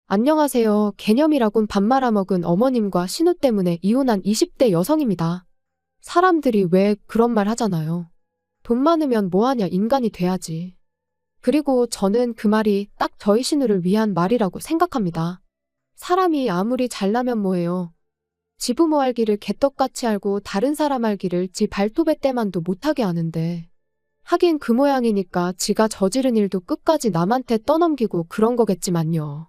안녕하세요. 개념이라곤 밥 말아먹은 어머님과 신우 때문에 이혼한 20대 여성입니다. 사람들이 왜 그런 말 하잖아요. 돈 많으면 뭐하냐 인간이 돼야지. 그리고 저는 그 말이 딱 저희 신우를 위한 말이라고 생각합니다. 사람이 아무리 잘나면 뭐해요. 지 부모 알기를 개떡같이 알고 다른 사람 알기를 지 발톱의 때만도 못하게 하는데. 하긴 그 모양이니까 지가 저지른 일도 끝까지 남한테 떠넘기고 그런 거겠지만요.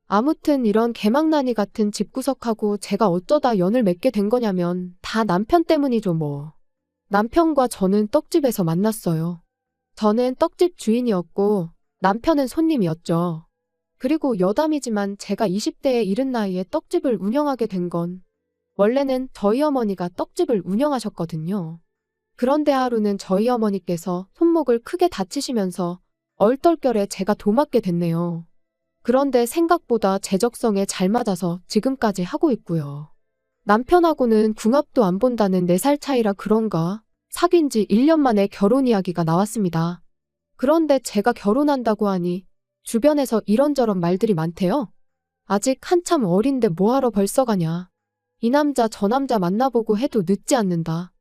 아무튼 이런 개망나니 같은 집구석하고 제가 어쩌다 연을 맺게 된 거냐면 다 남편 때문이죠 뭐. 남편과 저는 떡집에서 만났어요. 저는 떡집 주인이었고 남편은 손님이었죠. 그리고 여담이지만 제가 20대에 이른 나이에 떡집을 운영하게 된 건 원래는 저희 어머니가 떡집을 운영하셨거든요. 그런데 하루는 저희 어머니께서 손목을 크게 다치시면서 얼떨결에 제가 도맡게 됐네요. 그런데 생각보다 제적성에 잘 맞아서 지금까지 하고 있고요. 남편하고는 궁합도 안 본다는 4살 차이라 그런가 사귄 지 1년 만에 결혼 이야기가 나왔습니다. 그런데 제가 결혼한다고 하니 주변에서 이런저런 말들이 많대요. 아직 한참 어린데 뭐하러 벌써 가냐. 이 남자 저 남자 만나보고 해도 늦지 않는다.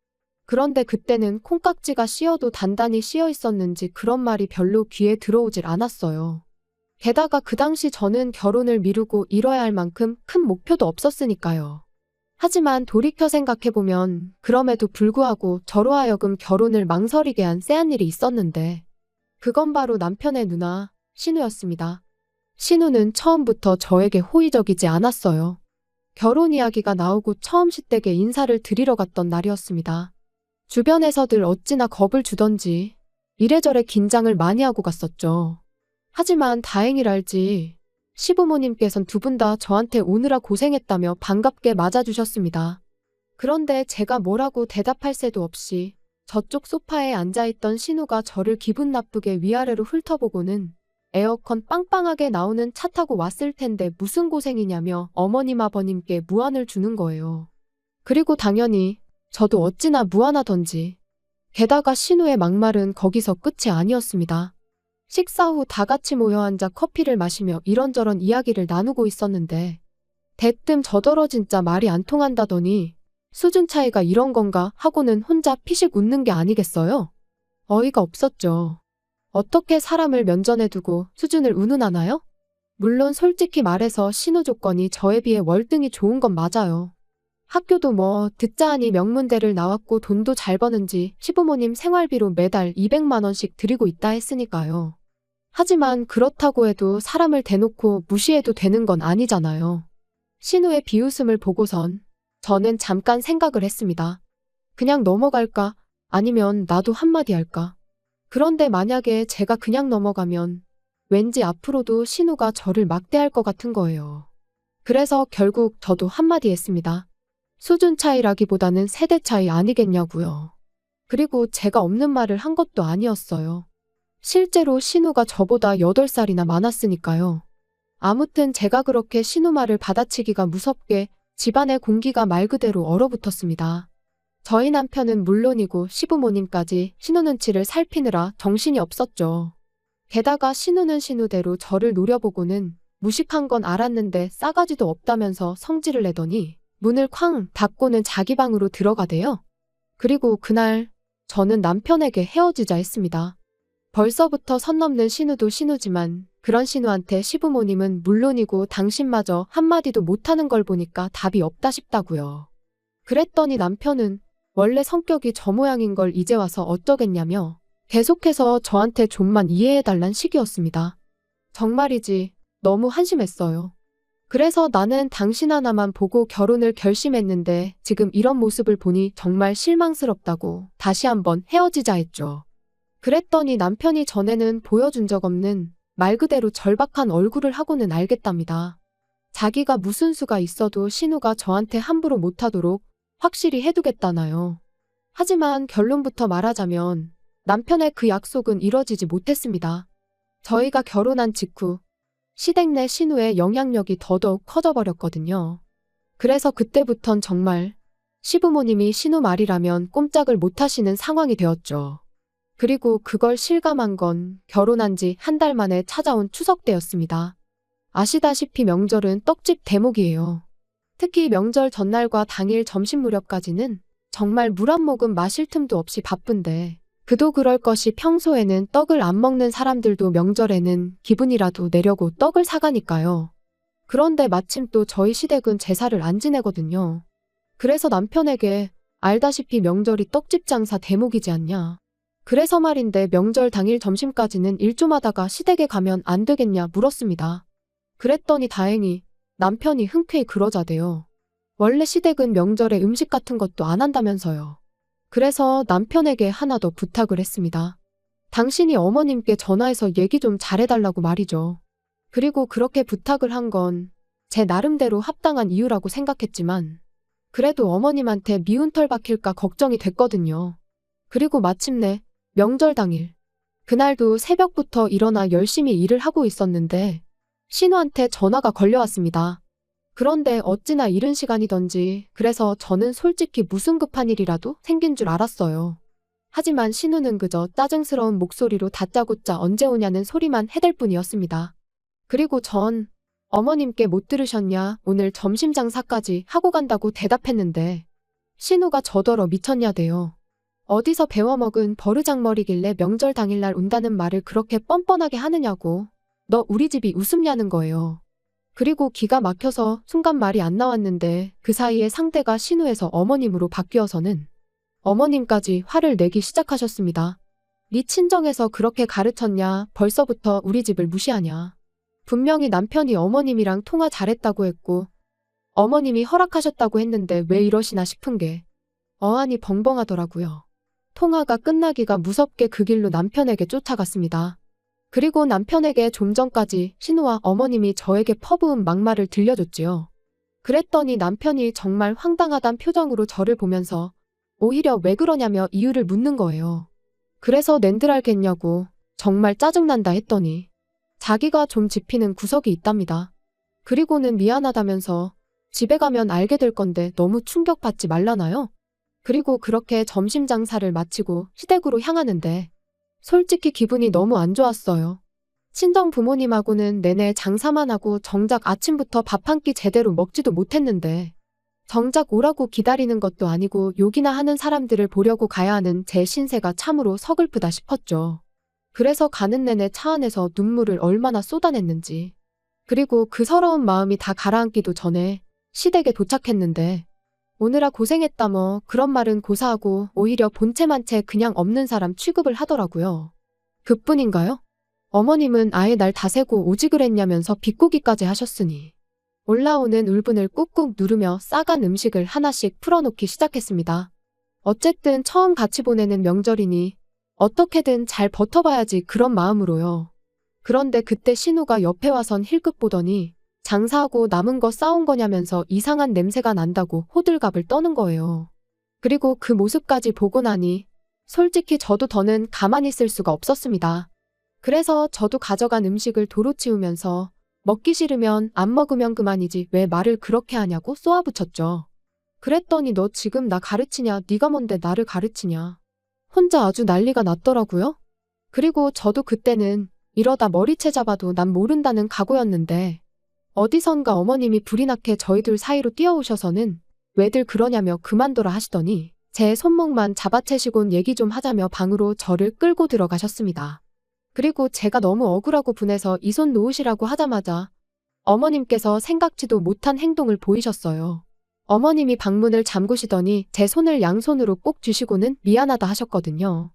그런데 그때는 콩깍지가 씌어도 단단히 씌어 있었는지 그런 말이 별로 귀에 들어오질 않았어요. 게다가 그 당시 저는 결혼을 미루고 이뤄야 할 만큼 큰 목표도 없었으니까요. 하지만 돌이켜 생각해보면 그럼에도 불구하고 저로 하여금 결혼을 망설이게 한 쎄한 일이 있었는데 그건 바로 남편의 누나 신우였습니다. 신우는 처음부터 저에게 호의적이지 않았어요. 결혼 이야기가 나오고 처음 시댁에 인사를 드리러 갔던 날이었습니다. 주변에서들 어찌나 겁을 주던지 이래저래 긴장을 많이 하고 갔었죠. 하지만 다행이랄지 시부모님께선 두 분 다 저한테 오느라 고생했다며 반갑게 맞아주셨습니다. 그런데 제가 뭐라고 대답할 새도 없이 저쪽 소파에 앉아있던 신우가 저를 기분 나쁘게 위아래로 훑어보고는 에어컨 빵빵하게 나오는 차 타고 왔을 텐데 무슨 고생이냐며 어머님 아버님께 무안을 주는 거예요. 그리고 당연히 저도 어찌나 무안하던지. 게다가 신우의 막말은 거기서 끝이 아니었습니다. 식사 후 다 같이 모여 앉아 커피를 마시며 이런저런 이야기를 나누고 있었는데 대뜸 저더러 진짜 말이 안 통한다더니 수준 차이가 이런 건가 하고는 혼자 피식 웃는 게 아니겠어요? 어이가 없었죠. 어떻게 사람을 면전에 두고 수준을 운운하나요? 물론 솔직히 말해서 신우 조건이 저에 비해 월등히 좋은 건 맞아요. 학교도 뭐 듣자 하니 명문대를 나왔고 돈도 잘 버는지 시부모님 생활비로 매달 200만 원씩 드리고 있다 했으니까요. 하지만 그렇다고 해도 사람을 대놓고 무시해도 되는 건 아니잖아요. 신우의 비웃음을 보고선 저는 잠깐 생각을 했습니다. 그냥 넘어갈까? 아니면 나도 한마디 할까? 그런데 만약에 제가 그냥 넘어가면 왠지 앞으로도 신우가 저를 막대할 것 같은 거예요. 그래서 결국 저도 한마디 했습니다. 수준 차이라기보다는 세대 차이 아니겠냐고요. 그리고 제가 없는 말을 한 것도 아니었어요. 실제로 신우가 저보다 8살이나 많았으니까요. 아무튼 제가 그렇게 신우 말을 받아치기가 무섭게 집안의 공기가 말 그대로 얼어붙었습니다. 저희 남편은 물론이고 시부모님까지 신우 눈치를 살피느라 정신이 없었죠. 게다가 신우는 신우대로 저를 노려보고는 무식한 건 알았는데 싸가지도 없다면서 성질을 내더니 문을 쾅 닫고는 자기 방으로 들어가대요. 그리고 그날 저는 남편에게 헤어지자 했습니다. 벌써부터 선 넘는 신우도 신우지만 그런 신우한테 시부모님은 물론이고 당신마저 한마디도 못하는 걸 보니까 답이 없다 싶다고요. 그랬더니 남편은 원래 성격이 저 모양인 걸 이제 와서 어쩌겠냐며 계속해서 저한테 좀만 이해해달란 식이었습니다. 정말이지 너무 한심했어요. 그래서 나는 당신 하나만 보고 결혼을 결심했는데 지금 이런 모습을 보니 정말 실망스럽다고 다시 한번 헤어지자 했죠. 그랬더니 남편이 전에는 보여준 적 없는 말 그대로 절박한 얼굴을 하고는 알겠답니다. 자기가 무슨 수가 있어도 신우가 저한테 함부로 못하도록 확실히 해두겠다나요. 하지만 결론부터 말하자면 남편의 그 약속은 이뤄지지 못했습니다. 저희가 결혼한 직후 시댁 내 신우의 영향력이 더더욱 커져버렸거든요. 그래서 그때부턴 정말 시부모님이 신우 말이라면 꼼짝을 못하시는 상황이 되었죠. 그리고 그걸 실감한 건 결혼한 지 한 달 만에 찾아온 추석 때였습니다. 아시다시피 명절은 떡집 대목이에요. 특히 명절 전날과 당일 점심 무렵까지는 정말 물 한 모금 마실 틈도 없이 바쁜데 그도 그럴 것이 평소에는 떡을 안 먹는 사람들도 명절에는 기분이라도 내려고 떡을 사가니까요. 그런데 마침 또 저희 시댁은 제사를 안 지내거든요. 그래서 남편에게 알다시피 명절이 떡집 장사 대목이지 않냐. 그래서 말인데 명절 당일 점심까지는 일 좀 하다가 시댁에 가면 안 되겠냐 물었습니다. 그랬더니 다행히 남편이 흔쾌히 그러자대요. 원래 시댁은 명절에 음식 같은 것도 안 한다면서요. 그래서 남편에게 하나 더 부탁을 했습니다. 당신이 어머님께 전화해서 얘기 좀 잘해달라고 말이죠. 그리고 그렇게 부탁을 한 건 제 나름대로 합당한 이유라고 생각했지만 그래도 어머님한테 미운 털 박힐까 걱정이 됐거든요. 그리고 마침내 명절 당일 그날도 새벽부터 일어나 열심히 일을 하고 있었는데 신우한테 전화가 걸려왔습니다. 그런데 어찌나 이른 시간이던지 그래서 저는 솔직히 무슨 급한 일이라도 생긴 줄 알았어요. 하지만 신우는 그저 짜증스러운 목소리로 다짜고짜 언제 오냐는 소리만 해댈 뿐이었습니다. 그리고 전 어머님께 못 들으셨냐 오늘 점심 장사까지 하고 간다고 대답했는데 신우가 저더러 미쳤냐대요. 어디서 배워먹은 버르장머리길래 명절 당일날 온다는 말을 그렇게 뻔뻔하게 하느냐고. 너 우리 집이 우습냐는 거예요. 그리고 기가 막혀서 순간 말이 안 나왔는데 그 사이에 상대가 신우에서 어머님으로 바뀌어서는 어머님까지 화를 내기 시작하셨습니다. 네 친정에서 그렇게 가르쳤냐 벌써부터 우리 집을 무시하냐. 분명히 남편이 어머님이랑 통화 잘했다고 했고 어머님이 허락하셨다고 했는데 왜 이러시나 싶은 게 어안이 벙벙하더라고요. 통화가 끝나기가 무섭게 그 길로 남편에게 쫓아갔습니다. 그리고 남편에게 좀 전까지 신우와 어머님이 저에게 퍼부은 막말을 들려줬지요. 그랬더니 남편이 정말 황당하단 표정으로 저를 보면서 오히려 왜 그러냐며 이유를 묻는 거예요. 그래서 낸들 알겠냐고 정말 짜증난다 했더니 자기가 좀 짚히는 구석이 있답니다. 그리고는 미안하다면서 집에 가면 알게 될 건데 너무 충격받지 말라나요? 그리고 그렇게 점심 장사를 마치고 시댁으로 향하는데 솔직히 기분이 너무 안 좋았어요. 친정 부모님하고는 내내 장사만 하고 정작 아침부터 밥 한 끼 제대로 먹지도 못했는데 정작 오라고 기다리는 것도 아니고 욕이나 하는 사람들을 보려고 가야 하는 제 신세가 참으로 서글프다 싶었죠. 그래서 가는 내내 차 안에서 눈물을 얼마나 쏟아냈는지. 그리고 그 서러운 마음이 다 가라앉기도 전에 시댁에 도착했는데 오느라 고생했다 뭐 그런 말은 고사하고 오히려 본체만 채 그냥 없는 사람 취급을 하더라고요. 그뿐인가요? 어머님은 아예 날 다세고 오지 그랬냐면서 비꼬기까지 하셨으니 올라오는 울분을 꾹꾹 누르며 싸간 음식을 하나씩 풀어놓기 시작했습니다. 어쨌든 처음 같이 보내는 명절이니 어떻게든 잘 버텨봐야지 그런 마음으로요. 그런데 그때 신우가 옆에 와선 힐끗 보더니 장사하고 남은 거 싸온 거냐면서 이상한 냄새가 난다고 호들갑을 떠는 거예요. 그리고 그 모습까지 보고 나니 솔직히 저도 더는 가만히 있을 수가 없었습니다. 그래서 저도 가져간 음식을 도로 치우면서 먹기 싫으면 안 먹으면 그만이지 왜 말을 그렇게 하냐고 쏘아붙였죠. 그랬더니 너 지금 나 가르치냐 네가 뭔데 나를 가르치냐. 혼자 아주 난리가 났더라고요. 그리고 저도 그때는 이러다 머리채 잡아도 난 모른다는 각오였는데 어디선가 어머님이 불이 나게 저희들 사이로 뛰어오셔서는 왜들 그러냐며 그만둬라 하시더니 제 손목만 잡아채시곤 얘기 좀 하자며 방으로 저를 끌고 들어가셨습니다. 그리고 제가 너무 억울하고 분해서 이 손 놓으시라고 하자마자 어머님께서 생각지도 못한 행동을 보이셨어요. 어머님이 방문을 잠그시더니 제 손을 양손으로 꼭 쥐시고는 미안하다 하셨거든요.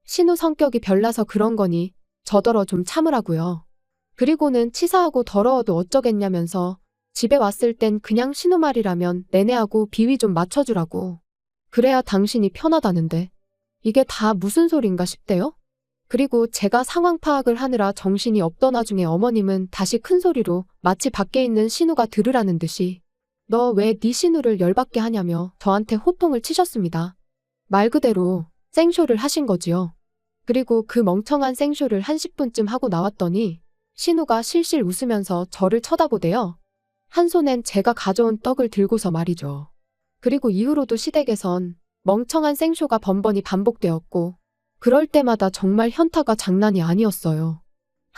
신우 성격이 별나서 그런 거니 저더러 좀 참으라고요. 그리고는 치사하고 더러워도 어쩌겠냐면서 집에 왔을 땐 그냥 신우 말이라면 내내하고 비위 좀 맞춰주라고. 그래야 당신이 편하다는데 이게 다 무슨 소린가 싶대요. 그리고 제가 상황 파악을 하느라 정신이 없던 와중에 어머님은 다시 큰 소리로 마치 밖에 있는 신우가 들으라는 듯이 너 왜 네 신우를 열받게 하냐며 저한테 호통을 치셨습니다. 말 그대로 생쇼를 하신 거지요. 그리고 그 멍청한 생쇼를 한 10분쯤 하고 나왔더니 신우가 실실 웃으면서 저를 쳐다보대요. 한 손엔 제가 가져온 떡을 들고서 말이죠. 그리고 이후로도 시댁에선 멍청한 생쇼가 번번이 반복되었고 그럴 때마다 정말 현타가 장난이 아니었어요.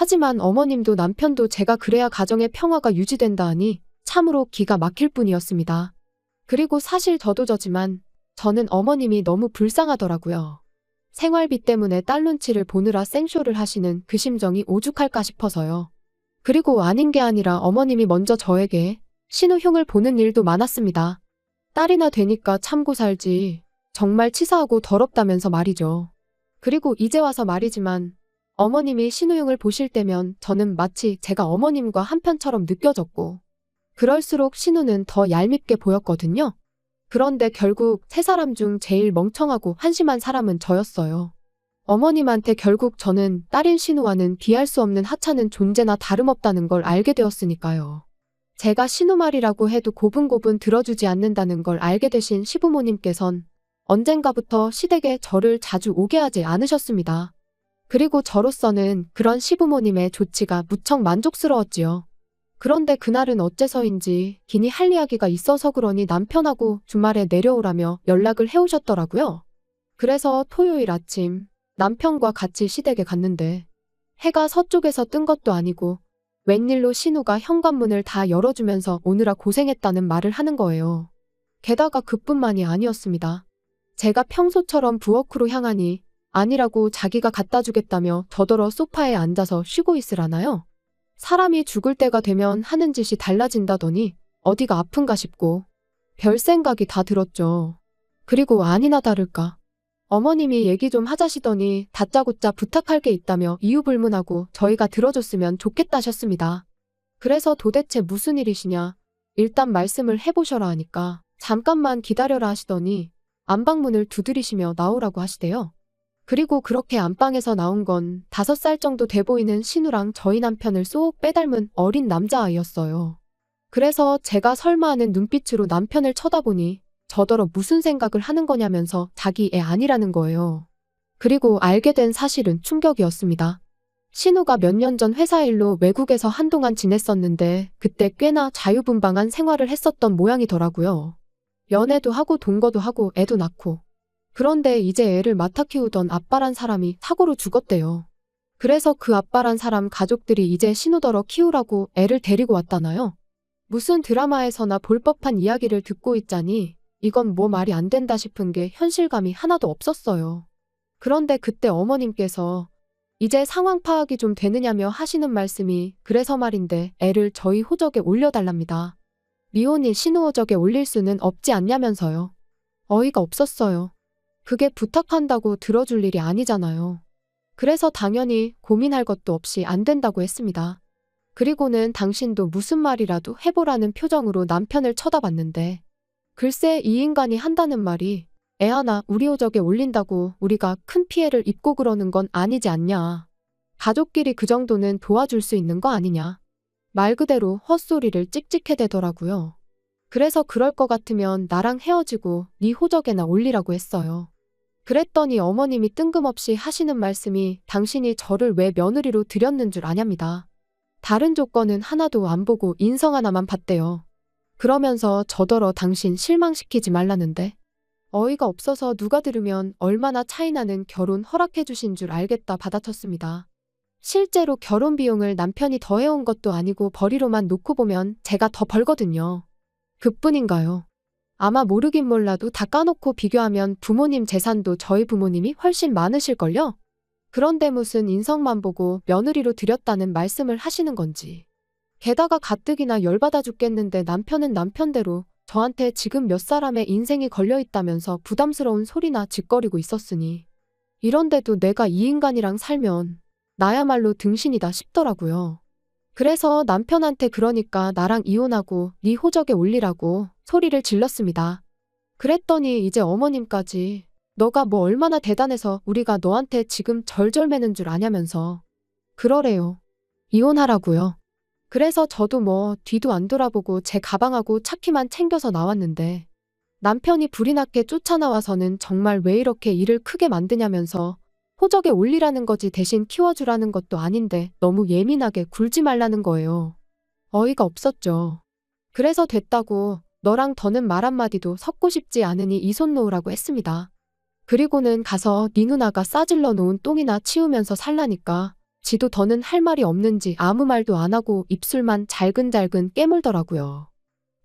하지만 어머님도 남편도 제가 그래야 가정의 평화가 유지된다 하니 참으로 기가 막힐 뿐이었습니다. 그리고 사실 저도 저지만 저는 어머님이 너무 불쌍하더라고요. 생활비 때문에 딸 눈치를 보느라 생쇼를 하시는 그 심정이 오죽할까 싶어서요. 그리고 아닌 게 아니라 어머님이 먼저 저에게 신우흉을 보는 일도 많았습니다. 딸이나 되니까 참고 살지. 정말 치사하고 더럽다면서 말이죠. 그리고 이제 와서 말이지만 어머님이 신우흉을 보실 때면 저는 마치 제가 어머님과 한편처럼 느껴졌고 그럴수록 신우는 더 얄밉게 보였거든요. 그런데 결국 세 사람 중 제일 멍청하고 한심한 사람은 저였어요. 어머님한테 결국 저는 딸인 신우와는 비할 수 없는 하찮은 존재나 다름없다는 걸 알게 되었으니까요. 제가 신우 말이라고 해도 고분고분 들어주지 않는다는 걸 알게 되신 시부모님께선 언젠가부터 시댁에 저를 자주 오게 하지 않으셨습니다. 그리고 저로서는 그런 시부모님의 조치가 무척 만족스러웠지요. 그런데 그날은 어째서인지 기니 할 이야기가 있어서 그러니 남편하고 주말에 내려오라며 연락을 해오셨더라고요. 그래서 토요일 아침 남편과 같이 시댁에 갔는데 해가 서쪽에서 뜬 것도 아니고 웬일로 신우가 현관문을 다 열어주면서 오느라 고생했다는 말을 하는 거예요. 게다가 그뿐만이 아니었습니다. 제가 평소처럼 부엌으로 향하니 아니라고 자기가 갖다 주겠다며 저더러 소파에 앉아서 쉬고 있으라나요? 사람이 죽을 때가 되면 하는 짓이 달라진다더니 어디가 아픈가 싶고 별 생각이 다 들었죠. 그리고 아니나 다를까 어머님이 얘기 좀 하자시더니 다짜고짜 부탁할 게 있다며 이유 불문하고 저희가 들어줬으면 좋겠다셨습니다. 그래서 도대체 무슨 일이시냐 일단 말씀을 해보셔라 하니까 잠깐만 기다려라 하시더니 안방문을 두드리시며 나오라고 하시대요. 그리고 그렇게 안방에서 나온 건 5살 정도 돼 보이는 신우랑 저희 남편을 쏙 빼닮은 어린 남자아이였어요. 그래서 제가 설마 하는 눈빛으로 남편을 쳐다보니 저더러 무슨 생각을 하는 거냐면서 자기 애 아니라는 거예요. 그리고 알게 된 사실은 충격이었습니다. 신우가 몇 년 전 회사 일로 외국에서 한동안 지냈었는데 그때 꽤나 자유분방한 생활을 했었던 모양이더라고요. 연애도 하고 동거도 하고 애도 낳고. 그런데 이제 애를 맡아 키우던 아빠란 사람이 사고로 죽었대요. 그래서 그 아빠란 사람 가족들이 이제 신우더러 키우라고 애를 데리고 왔다나요? 무슨 드라마에서나 볼 법한 이야기를 듣고 있자니 이건 뭐 말이 안 된다 싶은 게 현실감이 하나도 없었어요. 그런데 그때 어머님께서 이제 상황 파악이 좀 되느냐며 하시는 말씀이 그래서 말인데 애를 저희 호적에 올려달랍니다. 미혼인 신우 호적에 올릴 수는 없지 않냐면서요. 어이가 없었어요. 그게 부탁한다고 들어줄 일이 아니잖아요. 그래서 당연히 고민할 것도 없이 안 된다고 했습니다. 그리고는 당신도 무슨 말이라도 해보라는 표정으로 남편을 쳐다봤는데 글쎄 이 인간이 한다는 말이 애 하나 우리 호적에 올린다고 우리가 큰 피해를 입고 그러는 건 아니지 않냐. 가족끼리 그 정도는 도와줄 수 있는 거 아니냐. 말 그대로 헛소리를 찍찍해대더라고요. 그래서 그럴 것 같으면 나랑 헤어지고 네 호적에나 올리라고 했어요. 그랬더니 어머님이 뜬금없이 하시는 말씀이 당신이 저를 왜 며느리로 들였는 줄 아냐입니다. 다른 조건은 하나도 안 보고 인성 하나만 봤대요. 그러면서 저더러 당신 실망시키지 말라는데 어이가 없어서 누가 들으면 얼마나 차이나는 결혼 허락해 주신 줄 알겠다 받아쳤습니다. 실제로 결혼 비용을 남편이 더해온 것도 아니고 벌이로만 놓고 보면 제가 더 벌거든요. 그뿐인가요? 아마 모르긴 몰라도 다 까놓고 비교하면 부모님 재산도 저희 부모님이 훨씬 많으실걸요? 그런데 무슨 인성만 보고 며느리로 들였다는 말씀을 하시는 건지. 게다가 가뜩이나 열받아 죽겠는데 남편은 남편대로 저한테 지금 몇 사람의 인생이 걸려있다면서 부담스러운 소리나 짓거리고 있었으니 이런데도 내가 이 인간이랑 살면 나야말로 등신이다 싶더라고요. 그래서 남편한테 그러니까 나랑 이혼하고 네 호적에 올리라고 소리를 질렀습니다. 그랬더니 이제 어머님까지 너가 뭐 얼마나 대단해서 우리가 너한테 지금 절절매는 줄 아냐면서 그러래요. 이혼하라고요. 그래서 저도 뭐 뒤도 안 돌아보고 제 가방하고 차키만 챙겨서 나왔는데 남편이 불이 나게 쫓아나와서는 정말 왜 이렇게 일을 크게 만드냐면서 호적에 올리라는 거지 대신 키워주라는 것도 아닌데 너무 예민하게 굴지 말라는 거예요. 어이가 없었죠. 그래서 됐다고 너랑 더는 말 한마디도 섞고 싶지 않으니 이 손 놓으라고 했습니다. 그리고는 가서 네 누나가 싸질러 놓은 똥이나 치우면서 살라니까 지도 더는 할 말이 없는지 아무 말도 안 하고 입술만 잘근잘근 깨물더라고요.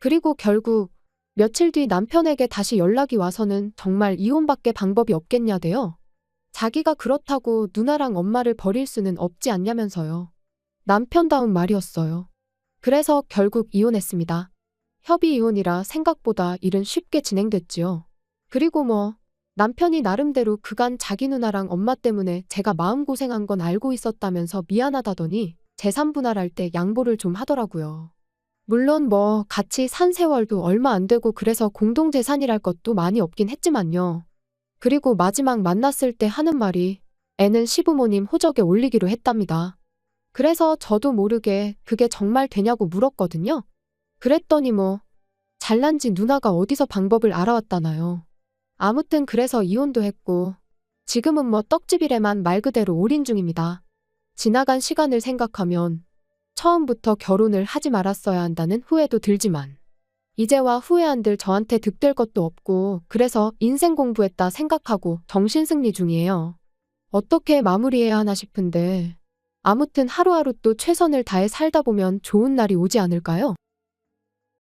그리고 결국 며칠 뒤 남편에게 다시 연락이 와서는 정말 이혼밖에 방법이 없겠냐대요. 자기가 그렇다고 누나랑 엄마를 버릴 수는 없지 않냐면서요. 남편다운 말이었어요. 그래서 결국 이혼했습니다. 협의 이혼이라 생각보다 일은 쉽게 진행됐지요. 그리고 남편이 나름대로 그간 자기 누나랑 엄마 때문에 제가 마음고생한 건 알고 있었다면서 미안하다더니 재산 분할할 때 양보를 좀 하더라고요. 물론 같이 산 세월도 얼마 안 되고 그래서 공동재산이랄 것도 많이 없긴 했지만요. 그리고 마지막 만났을 때 하는 말이 애는 시부모님 호적에 올리기로 했답니다. 그래서 저도 모르게 그게 정말 되냐고 물었거든요. 그랬더니 잘난지 누나가 어디서 방법을 알아왔다나요. 아무튼 그래서 이혼도 했고 지금은 떡집이래만 말 그대로 올인 중입니다. 지나간 시간을 생각하면 처음부터 결혼을 하지 말았어야 한다는 후회도 들지만 이제와 후회 안 들 저한테 득될 것도 없고 그래서 인생 공부했다 생각하고 정신승리 중이에요. 어떻게 마무리해야 하나 싶은데 아무튼 하루하루 또 최선을 다해 살다 보면 좋은 날이 오지 않을까요?